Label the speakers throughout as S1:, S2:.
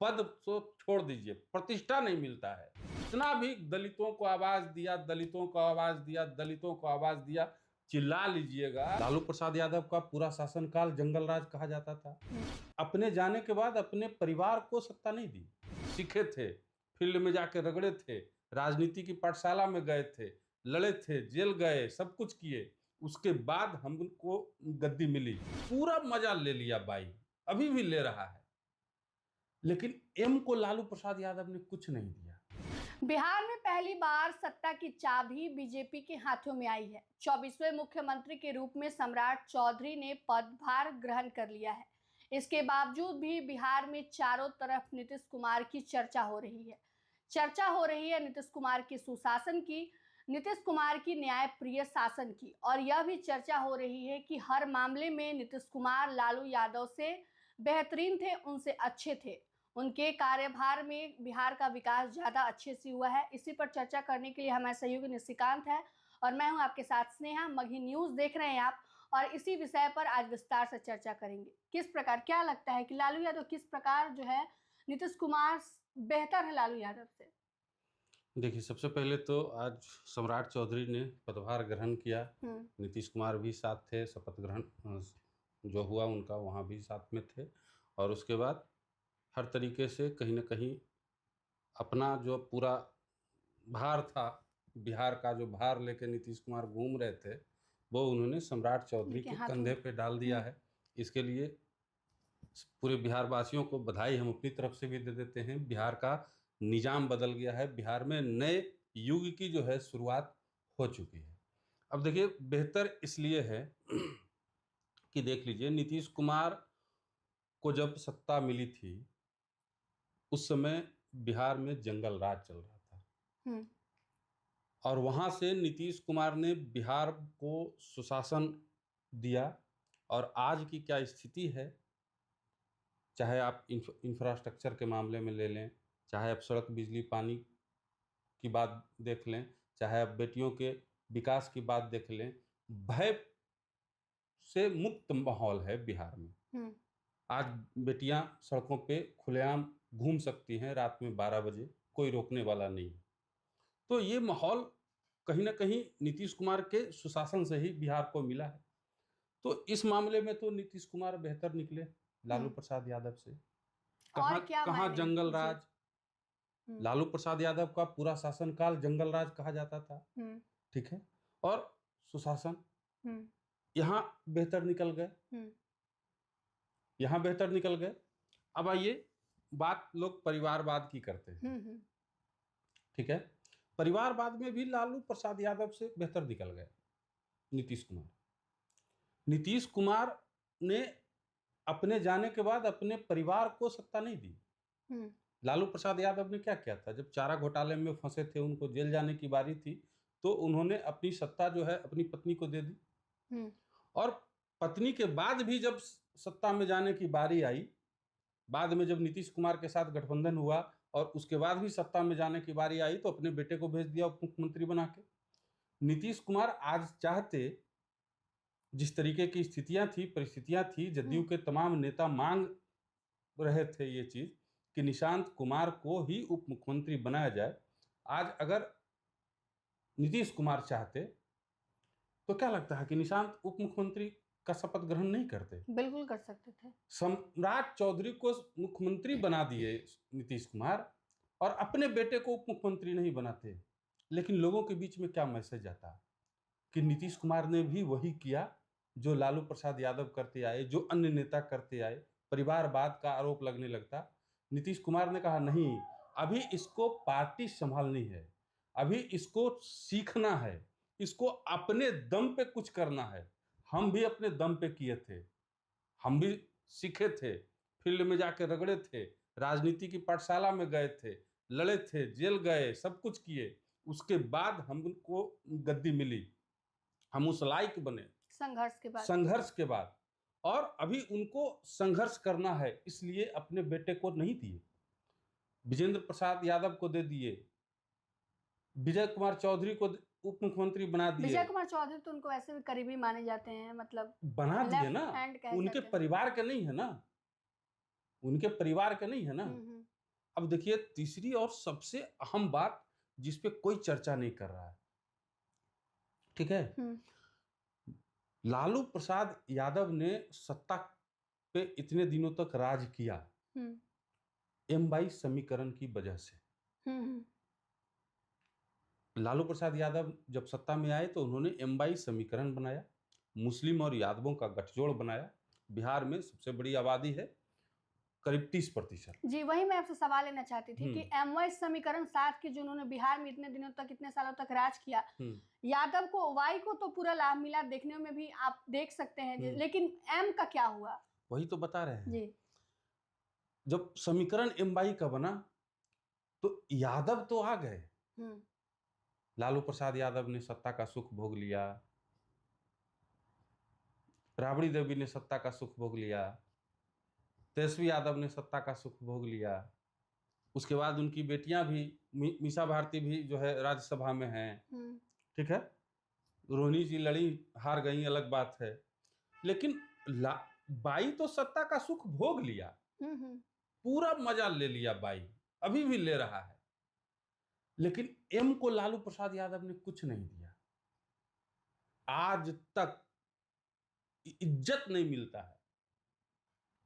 S1: पद तो छोड़ दीजिए, प्रतिष्ठा नहीं मिलता है। इतना भी दलितों को आवाज दिया, दलितों को आवाज दिया, दलितों को आवाज दिया, चिल्ला लीजिएगा। लालू प्रसाद यादव का पूरा शासनकाल जंगल राज कहा जाता था। अपने जाने के बाद अपने परिवार को सत्ता नहीं दी। सीखे थे, फील्ड में जाके रगड़े थे, राजनीति की पाठशाला में गए थे, लड़े थे, जेल गए, सब कुछ किए। उसके बाद हमको गद्दी मिली, पूरा मजा ले लिया भाई, अभी भी ले रहा है। लेकिन एम को लालू प्रसाद यादव ने कुछ नहीं दिया।
S2: बिहार में पहली बार सत्ता की चाबी बीजेपी के हाथों में आई है। 24वें मुख्यमंत्री के रूप में सम्राट चौधरी ने पदभार ग्रहण कर लिया है। इसके बावजूद भी बिहार में चारों तरफ नीतीश कुमार की चर्चा हो रही है। चर्चा हो रही है नीतीश कुमार के सुशासन की, नीतीश कुमार की न्यायप्रिय शासन की, और यह भी चर्चा हो रही है कि हर मामले में नीतीश कुमार लालू यादव से बेहतरीन थे, उनसे अच्छे थे। उनके कार्यभार में बिहार का विकास ज़्यादा अच्छे से हुआ है। इसी पर चर्चा करने के लिए हमारे सहयोगी निशिकांत है और मैं हूं आपके साथ स्नेहा। मगही न्यूज़ देख रहे हैं आप, और इसी विषय पर आज विस्तार से चर्चा करेंगे। किस प्रकार, क्या लगता है कि लालू यादव किस प्रकार जो है नीतीश कुमार बेहतर है लालू यादव से?
S1: देखिए, सबसे पहले तो आज सम्राट चौधरी ने पदभार ग्रहण किया। नीतीश कुमार भी साथ थे, शपथ ग्रहण जो हुआ उनका वहाँ भी साथ में थे। और उसके बाद हर तरीके से कहीं ना कहीं अपना जो पूरा भार था, बिहार का जो भार लेके नीतीश कुमार घूम रहे थे, वो उन्होंने सम्राट चौधरी के कंधे पे डाल दिया है। इसके लिए पूरे बिहार वासियों को बधाई हम अपनी तरफ से भी दे देते हैं। बिहार का निजाम बदल गया है, बिहार में नए युग की जो है शुरुआत हो चुकी है। अब देखिए, बेहतर इसलिए है कि देख लीजिए, नीतीश कुमार को जब सत्ता मिली थी उस समय बिहार में जंगल राज चल रहा था, और वहां से नीतीश कुमार ने बिहार को सुशासन दिया। और आज की क्या स्थिति है, चाहे आप इंफ्रास्ट्रक्चर के मामले में ले लें, चाहे आप सड़क बिजली पानी की बात देख लें, चाहे आप बेटियों के विकास की बात देख लें, भय से मुक्त माहौल है बिहार में। आज बेटियां सड़कों पे खुलेआम घूम सकती हैं रात में 12 बजे, कोई रोकने वाला नहीं। तो ये माहौल कहीं ना कहीं नीतीश कुमार के सुशासन से ही बिहार को मिला है। तो इस मामले में तो नीतीश कुमार बेहतर निकले लालू प्रसाद यादव से। कहाँ जंगल राज, लालू प्रसाद यादव का पूरा शासनकाल जंगल राज कहा जाता था, ठीक है, और सुशासन यहाँ बेहतर निकल गए, यहाँ बेहतर निकल गए। अब आइए, बात लोग परिवारवाद की करते हैं, ठीक है। परिवारवाद में भी लालू प्रसाद यादव से बेहतर निकल गए नीतीश कुमार। नीतीश कुमार ने अपने जाने के बाद अपने परिवार को सत्ता नहीं दी। लालू प्रसाद यादव ने क्या किया था, जब चारा घोटाले में फंसे थे, उनको जेल जाने की बारी थी, तो उन्होंने अपनी सत्ता जो है अपनी पत्नी को दे दी। और पत्नी के बाद भी जब सत्ता में जाने की बारी आई, बाद में जब नीतीश कुमार के साथ गठबंधन हुआ और उसके बाद भी सत्ता में जाने की बारी आई, तो अपने बेटे को भेज दिया उप मुख्यमंत्री बना के। नीतीश कुमार आज चाहते, जिस तरीके की स्थितियां थी, परिस्थितियां थी, जदयू के तमाम नेता मांग रहे थे ये चीज कि निशांत कुमार को ही उप मुख्यमंत्री बनाया जाए। आज अगर नीतीश कुमार चाहते तो क्या लगता है कि निशांत उप मुख्यमंत्री का शपथ ग्रहण नहीं करते?
S2: बिल्कुल कर सकते थे।
S1: सम्राट चौधरी को मुख्यमंत्री बना दिए नीतीश कुमार, और अपने बेटे को उप मुख्यमंत्री नहीं बनाते। लेकिन लोगों के बीच में क्या मैसेज आता कि नीतीश कुमार ने भी वही किया जो लालू प्रसाद यादव करते आए, जो अन्य नेता करते आए। परिवारवाद का आरोप लगने लगता। नीतीश कुमार ने कहा नहीं, अभी इसको पार्टी संभालनी है, अभी इसको सीखना है, इसको अपने दम पे कुछ करना है। हम भी अपने दम पे किए थे, हम भी सीखे थे, फील्ड में जाके रगड़े थे, राजनीति की पाठशाला में गए थे, लड़े थे, जेल गए, सब कुछ किए। उसके बाद हमको गद्दी मिली, हम उस लायक बने संघर्ष के बाद। और अभी उनको संघर्ष करना है, इसलिए अपने बेटे को नहीं दिए, विजेंद्र प्रसाद यादव को दे दिए, विजय कुमार चौधरी को उप मुख्यमंत्री बना दिए।
S2: विजय कुमार चौधरी तो उनको ऐसे भी करीबी माने जाते हैं, मतलब
S1: बना दिए ना, उनके परिवार के नहीं है ना, उनके परिवार के नहीं है ना। अब देखिए तीसरी और सबसे अहम बात जिस पे कोई चर्चा नहीं कर रहा है, ठीक है, लालू प्रसाद यादव ने सत्ता पे इतने दिनों तक राज किया M22 समीकरण की वजह से। लालू प्रसाद यादव जब सत्ता में आए तो उन्होंने M22 समीकरण बनाया, मुस्लिम और यादवों का गठजोड़ बनाया। बिहार में सबसे बड़ी आबादी है, करीब 30%।
S2: जी, वही मैं आपसे सवाल लेना चाहती थी कि M22 समीकरण 7 की जो उन्होंने बिहार में इतने दिनों तक, इतने सालों तक राज किया, यादव को, वाई को तो पूरा लाभ मिला, देखने में भी आप देख सकते हैं, लेकिन M का क्या हुआ?
S1: वही तो बता रहे हैं
S2: जी।
S1: जब समीकरण M22 का बना तो यादव तो आ गए, लालू प्रसाद यादव ने सत्ता का सुख भोग लिया, राबड़ी देवी ने सत्ता का सुख भोग लिया, तेजस्वी यादव ने सत्ता का सुख भोग लिया। उसके बाद उनकी बेटियां भी, मीसा भारती भी जो है राज्यसभा में हैं, ठीक है, रोहिणी जी लड़ी, हार गई, अलग बात है, लेकिन बाई तो सत्ता का सुख भोग लिया, पूरा मजा ले लिया बाई, अभी भी ले रहा है, लेकिन M को लालू प्रसाद यादव ने कुछ नहीं दिया। आज तक इज्जत नहीं मिलता है,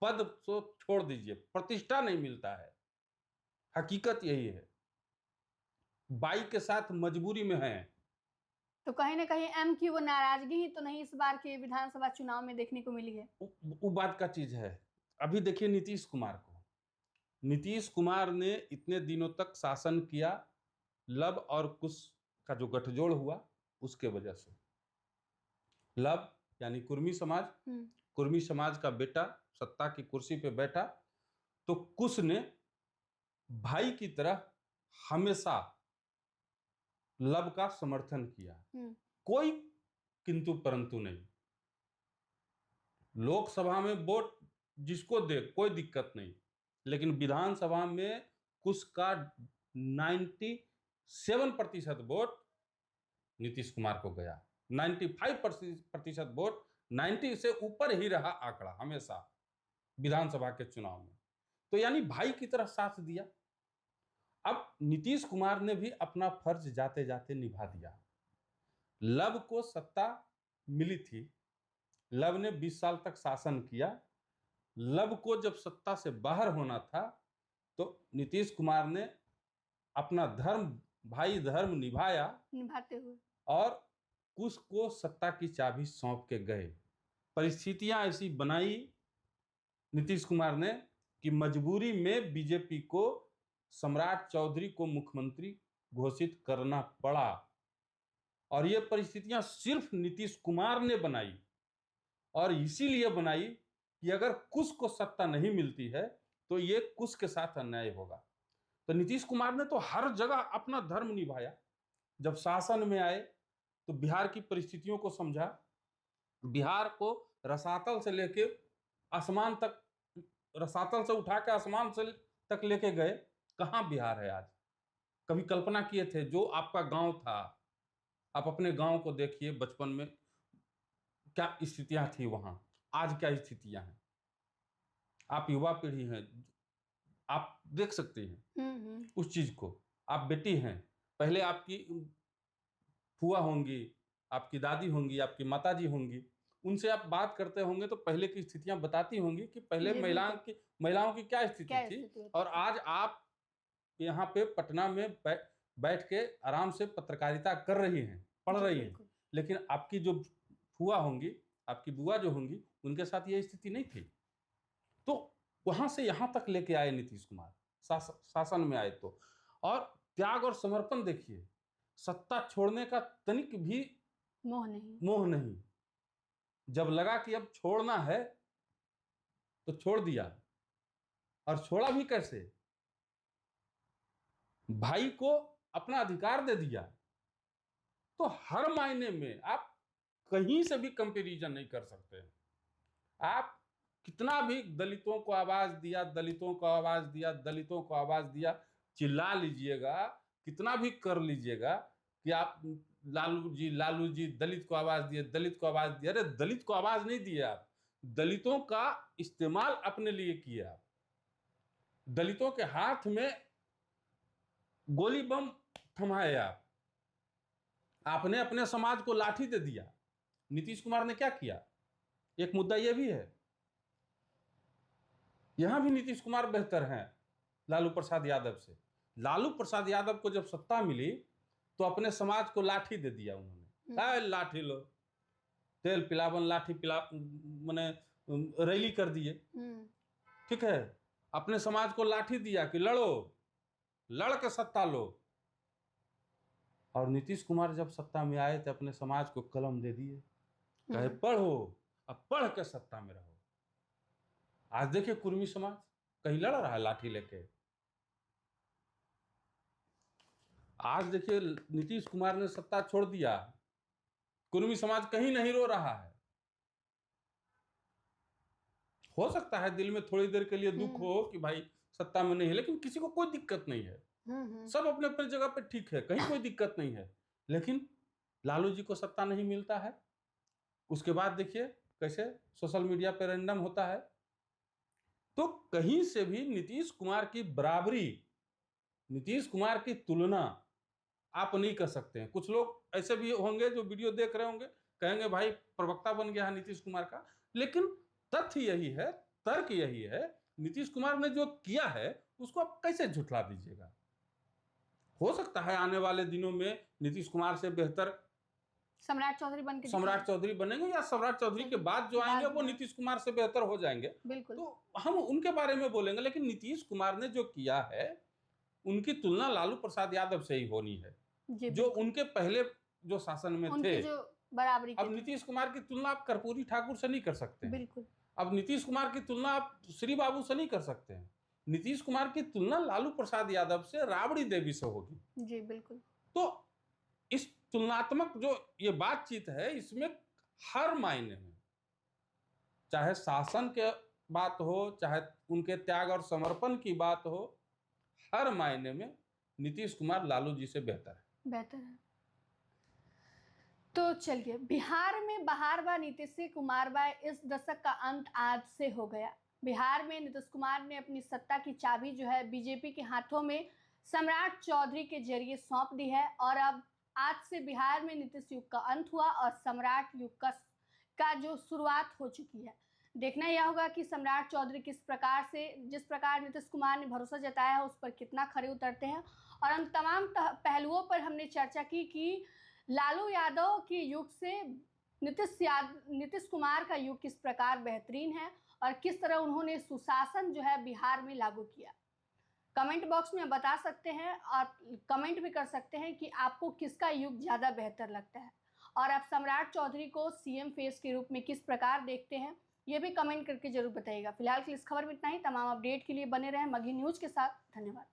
S1: पद तो छोड़ दीजिए, प्रतिष्ठा नहीं मिलता है। हकीकत यही है, बाई के साथ मजबूरी में है।
S2: तो कहीं ना कहीं M की वो नाराजगी ही तो नहीं इस बार के विधानसभा चुनाव में देखने को मिली है।
S1: वो बात का चीज है। अभी देखिए नीतीश कुमार को, नीतीश कुमार ने इतने दिनों तक शासन किया, लब और कुश का जो गठजोड़ हुआ उसके वजह से। लब यानी कुर्मी समाज, कुर्मी समाज का बेटा सत्ता की कुर्सी पे बैठा तो कुश ने भाई की तरह हमेशा लब का समर्थन किया, कोई किंतु परंतु नहीं। लोकसभा में वोट जिसको दे कोई दिक्कत नहीं, लेकिन विधानसभा में कुश का 97% वोट नीतीश कुमार को गया, 95% वोट, 90 से ऊपर ही रहा आंकड़ा हमेशा विधानसभा के चुनाव में। तो यानी भाई की तरह साथ दिया। अब नीतीश कुमार ने भी अपना फर्ज जाते जाते निभा दिया। लब को सत्ता मिली थी, लब ने 20 साल तक शासन किया, लब को जब सत्ता से बाहर होना था तो नीतीश कुमार ने अपना धर्म, भाई धर्म निभाते हुए और कुश को सत्ता की चाबी सौंप के गए। परिस्थितियां ऐसी बनाई नीतीश कुमार ने कि मजबूरी में बीजेपी को सम्राट चौधरी को मुख्यमंत्री घोषित करना पड़ा, और ये परिस्थितियां सिर्फ नीतीश कुमार ने बनाई, और इसीलिए बनाई कि अगर कुश को सत्ता नहीं मिलती है तो ये कुश के साथ अन्याय होगा। तो नीतीश कुमार ने तो हर जगह अपना धर्म निभाया। जब शासन में आए तो बिहार की परिस्थितियों को समझा, बिहार को रसातल से लेके आसमान तक, रसातल से उठा के आसमान से तक लेके गए। कहां बिहार है आज? कभी कल्पना किए थे जो आपका गांव था, आप अपने गांव को देखिए, बचपन में क्या स्थितियां थी वहां, आज क्या स्थितियां हैं? आप युवा पीढ़ी हैं, आप देख सकते हैं उस चीज को। आप बेटी हैं, पहले आपकी फुआ होंगी, आपकी दादी होंगी, आपकी माताजी होंगी, उनसे आप बात करते होंगे तो पहले की स्थितियां बताती होंगी कि पहले महिलाओं की क्या स्थिति थी। और आज आप यहाँ पे पटना में बैठ के आराम से पत्रकारिता कर रही हैं, पढ़ रही हैं, लेकिन आपकी जो फुआ होंगी, आपकी बुआ जो होंगी, उनके साथ ये स्थिति नहीं थी। तो वहां से यहां तक लेके आए नीतीश कुमार, शासन में आए तो। और त्याग और समर्पण देखिए, सत्ता छोड़ने का तनिक भी मोह नहीं। जब लगा कि अब छोड़ना है तो छोड़ दिया, और छोड़ा भी कैसे? भाई को अपना अधिकार दे दिया। तो हर मायने में आप कहीं से भी कंपैरिजन नहीं कर सकते। आप कितना भी दलितों को आवाज दिया, दलितों को आवाज दिया, दलितों को आवाज दिया, चिल्ला लीजिएगा, कितना भी कर लीजिएगा कि आप लालू जी दलित को आवाज दिए, दलित को आवाज दिया। अरे दलित को आवाज नहीं दिए आप, दलितों का इस्तेमाल अपने लिए किए आप। दलितों के हाथ में गोली बम थमाए आपने अपने समाज को लाठी दे दिया। नीतीश कुमार ने क्या किया? एक मुद्दा यह भी है, यहां भी नीतीश कुमार बेहतर हैं लालू प्रसाद यादव से। लालू प्रसाद यादव को जब सत्ता मिली तो अपने समाज को लाठी दे दिया उन्होंने। लाठी लो, तेल पिलावन लाठी पिला, मैंने रैली कर दिए। ठीक है, अपने समाज को लाठी दिया कि लड़ो, लड़ के सत्ता लो। और नीतीश कुमार जब सत्ता में आए तो अपने समाज को कलम दे दिए, कहे पढ़ो, अब पढ़ के सत्ता में रहो। आज देखिए कुर्मी समाज कहीं लड़ रहा है लाठी लेके। आज देखिए नीतीश कुमार ने सत्ता छोड़ दिया, कुर्मी समाज कहीं नहीं रो रहा है। हो सकता है दिल में थोड़ी देर के लिए दुख हो कि भाई सत्ता में नहीं है, लेकिन किसी को कोई दिक्कत नहीं है। सब अपने अपने जगह पे ठीक है, कहीं कोई दिक्कत नहीं है। लेकिन लालू जी को सत्ता नहीं मिलता है, उसके बाद देखिए कैसे सोशल मीडिया पे रैंडम होता है। तो कहीं से भी नीतीश कुमार की बराबरी, नीतीश कुमार की तुलना आप नहीं कर सकते हैं। कुछ लोग ऐसे भी होंगे जो वीडियो देख रहे होंगे, कहेंगे भाई प्रवक्ता बन गया है नीतीश कुमार का। लेकिन तथ्य यही है, तर्क यही है, नीतीश कुमार ने जो किया है उसको आप कैसे झुठला दीजिएगा? हो सकता है आने वाले दिनों में नीतीश कुमार से बेहतर
S2: सम्राट चौधरी
S1: बनेंगे, या सम्राट चौधरी के बाद जो आएंगे वो नीतीश कुमार से बेहतर हो जाएंगे।
S2: बिल्कुल।
S1: तो हम उनके बारे में बोलेंगे, लेकिन नीतीश कुमार ने जो किया है उनकी तुलना लालू प्रसाद यादव से ही होनी है, जो उनके पहले जो शासन में थे।
S2: जो बराबरी
S1: अब नीतीश कुमार की तुलना आप कर्पूरी ठाकुर से नहीं कर सकते।
S2: बिल्कुल।
S1: अब नीतीश कुमार की तुलना आप श्री बाबू से नहीं कर सकते हैं। नीतीश कुमार की तुलना लालू प्रसाद यादव से राबड़ी देवी से होगी।
S2: जी बिल्कुल।
S1: तो इस तुलनात्मक जो ये बातचीत है, इसमें हर मायने में, चाहे शासन के बात हो, चाहे उनके त्याग और समर्पण की बात हो, हर मायने में नीतीश कुमार लालू जी से बेहतर है।
S2: तो चलिए, बिहार में बहार बा नीतीश कुमार बा, इस दशक का अंत आज से हो गया। बिहार में नीतीश कुमार ने अपनी सत्ता की चाबी जो है बीजेपी के हाथों में सम्राट चौधरी के जरिए सौंप दी है। और अब आज से बिहार में नीतीश युग का अंत हुआ और सम्राट युग का जो शुरुआत हो चुकी है। देखना यह होगा कि सम्राट चौधरी किस प्रकार से, जिस प्रकार नीतीश कुमार ने भरोसा जताया है, उस पर कितना खरे उतरते हैं। और हम तमाम पहलुओं पर हमने चर्चा की कि लालू यादव के युग से नीतीश कुमार का युग किस प्रकार बेहतरीन है और किस तरह उन्होंने सुशासन जो है बिहार में लागू किया। कमेंट बॉक्स में बता सकते हैं और कमेंट भी कर सकते हैं कि आपको किसका युग ज़्यादा बेहतर लगता है और आप सम्राट चौधरी को सीएम फेस के रूप में किस प्रकार देखते हैं, ये भी कमेंट करके जरूर बताइएगा। फिलहाल के लिए इस खबर में इतना ही। तमाम अपडेट के लिए बने रहें मगही न्यूज़ के साथ। धन्यवाद।